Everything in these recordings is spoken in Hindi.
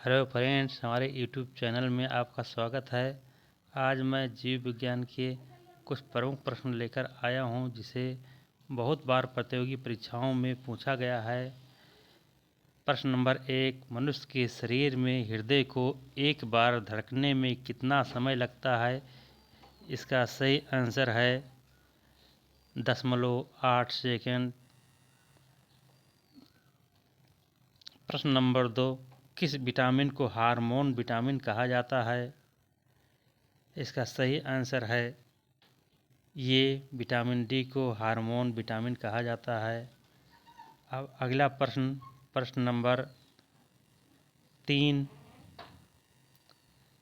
हेलो फ्रेंड्स, हमारे यूट्यूब चैनल में आपका स्वागत है। आज मैं जीव विज्ञान के कुछ प्रमुख प्रश्न लेकर आया हूं, जिसे बहुत बार प्रतियोगी परीक्षाओं में पूछा गया है। प्रश्न नंबर 1, मनुष्य के शरीर में हृदय को एक बार धड़कने में कितना समय लगता है? इसका सही आंसर है 0.8 सेकंड। प्रश्न नंबर 2, किस विटामिन को हार्मोन विटामिन कहा जाता है? इसका सही आंसर है ये विटामिन डी को हार्मोन विटामिन कहा जाता है। अब अगला प्रश्न नंबर 3।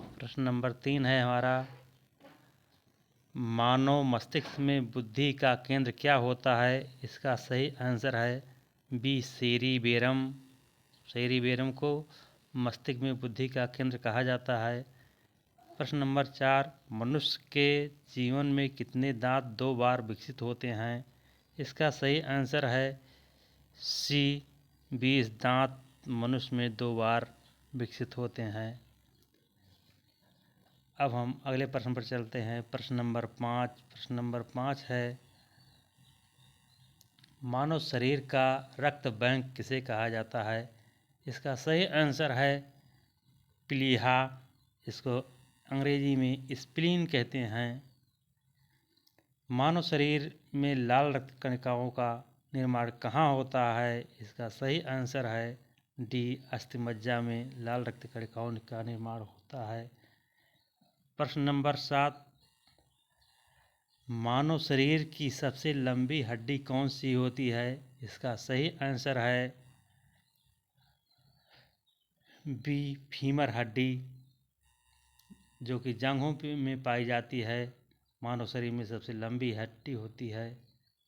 प्रश्न नंबर 3 है हमारा, मानव मस्तिष्क में बुद्धि का केंद्र क्या होता है? इसका सही आंसर है बी, सेरिबेरम। सेरिबेरम को मस्तिष्क में बुद्धि का केंद्र कहा जाता है। प्रश्न नंबर 4, मनुष्य के जीवन में कितने दांत 2 बार विकसित होते हैं? इसका सही आंसर है सी, 20 दांत मनुष्य में 2 बार विकसित होते हैं। अब हम अगले प्रश्न पर चलते हैं। प्रश्न नंबर 5 है, मानव शरीर का रक्त बैंक किसे कहा जाता है? इसका सही आंसर है प्लीहा। इसको अंग्रेजी में स्प्लीन कहते हैं। मानव शरीर में लाल रक्त कणिकाओं का निर्माण कहाँ होता है? इसका सही आंसर है डी, अस्थिमज्जा में लाल रक्त कणिकाओं का निर्माण होता है। प्रश्न नंबर 7, मानव शरीर की सबसे लंबी हड्डी कौन सी होती है? इसका सही आंसर है बी, फीमर हड्डी, जो कि जांघों में पाई जाती है। मानव शरीर में सबसे लंबी हड्डी होती है।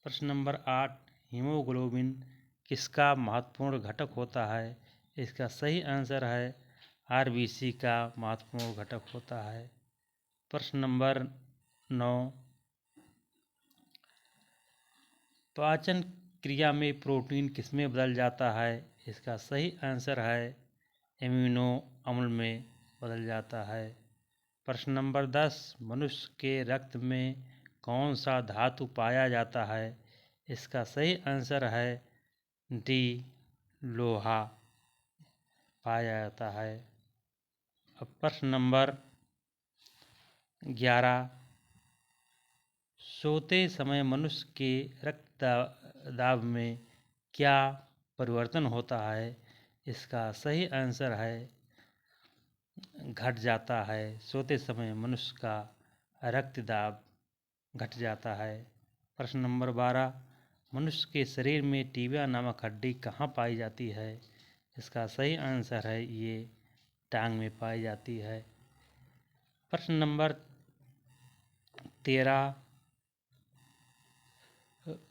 प्रश्न नंबर 8, हीमोग्लोबिन किसका महत्वपूर्ण घटक होता है? इसका सही आंसर है आरबीसी का महत्वपूर्ण घटक होता है। प्रश्न नंबर 9, पाचन क्रिया में प्रोटीन किसमें बदल जाता है? इसका सही आंसर है एमिनो अम्ल में बदल जाता है। प्रश्न नंबर 10, मनुष्य के रक्त में कौन सा धातु पाया जाता है? इसका सही आंसर है डी, लोहा पाया जाता है। अब प्रश्न नंबर 11, सोते समय मनुष्य के रक्त दाब में क्या परिवर्तन होता है? इसका सही आंसर है घट जाता है। सोते समय मनुष्य का रक्त दाब घट जाता है। प्रश्न नंबर 12, मनुष्य के शरीर में टीबिया नामक हड्डी कहाँ पाई जाती है? इसका सही आंसर है ये टांग में पाई जाती है। प्रश्न नंबर 13,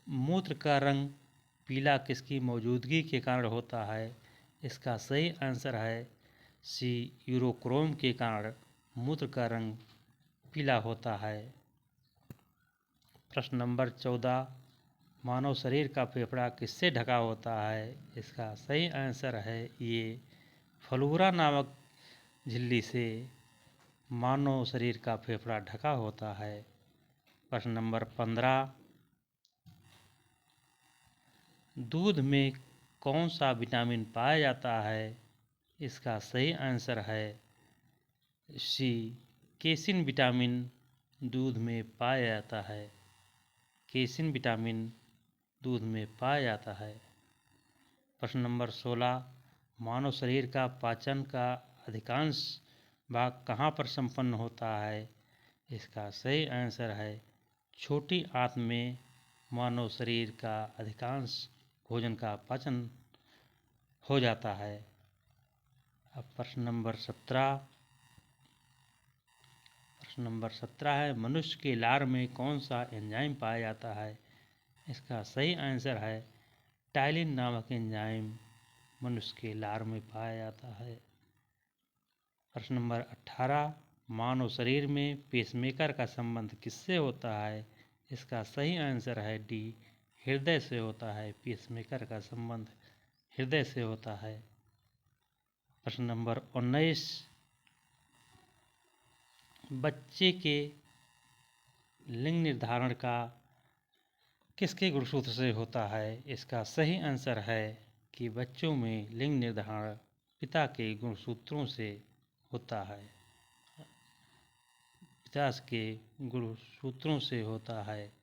मूत्र का रंग पीला किसकी मौजूदगी के कारण होता है? इसका सही आंसर है सी, यूरोक्रोम के कारण मूत्र का रंग पीला होता है। प्रश्न नंबर 14, मानव शरीर का फेफड़ा किससे ढका होता है? इसका सही आंसर है ये फ्लोरा नामक झिल्ली से मानव शरीर का फेफड़ा ढका होता है। प्रश्न नंबर 15, दूध में कौन सा विटामिन पाया जाता है? इसका सही आंसर है सी, केसिन विटामिन दूध में पाया जाता है। केसिन विटामिन दूध में पाया जाता है। प्रश्न नंबर 16, मानव शरीर का पाचन का अधिकांश भाग कहाँ पर संपन्न होता है? इसका सही आंसर है छोटी आंत में मानव शरीर का अधिकांश भोजन का पाचन हो जाता है। अब प्रश्न नंबर 17 है, मनुष्य के लार में कौन सा एंजाइम पाया जाता है? इसका सही आंसर है टाइलिन नामक एंजाइम मनुष्य के लार में पाया जाता है। प्रश्न नंबर 18, मानव शरीर में पेसमेकर का संबंध किससे होता है? इसका सही आंसर है डी, हृदय से होता है। पेसमेकर का संबंध हृदय से होता है। प्रश्न नंबर 19, बच्चे के लिंग निर्धारण का किसके गुणसूत्र से होता है? इसका सही आंसर है कि बच्चों में लिंग निर्धारण पिता के गुणसूत्रों से होता है। पिता के गुणसूत्रों से होता है।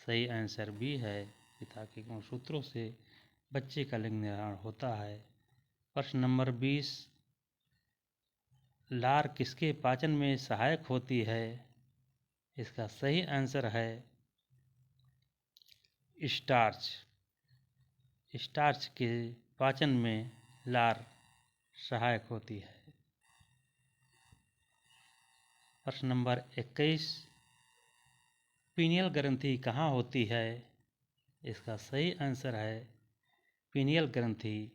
सही आंसर भी है, पिता के गुणसूत्रों से बच्चे का लिंग निर्धारण होता है। प्रश्न नंबर 20, लार किसके पाचन में सहायक होती है? इसका सही आंसर है स्टार्च। स्टार्च के पाचन में लार सहायक होती है। प्रश्न नंबर 21, पीनियल ग्रंथि कहाँ होती है? इसका सही आंसर है पीनियल ग्रंथि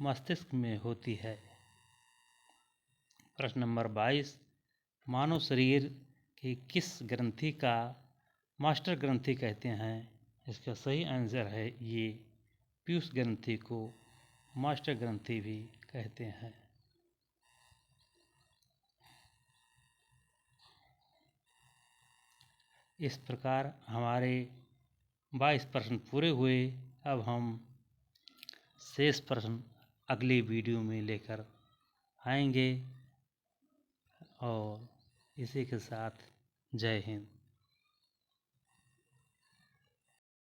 मस्तिष्क में होती है। प्रश्न नंबर 22, मानव शरीर की किस ग्रंथि का मास्टर ग्रंथि कहते हैं? इसका सही आंसर है ये पीयूष ग्रंथि को मास्टर ग्रंथि भी कहते हैं। इस प्रकार हमारे 22 प्रश्न पूरे हुए। अब हम शेष प्रश्न अगली वीडियो में लेकर आएंगे और इसी के साथ जय हिंद।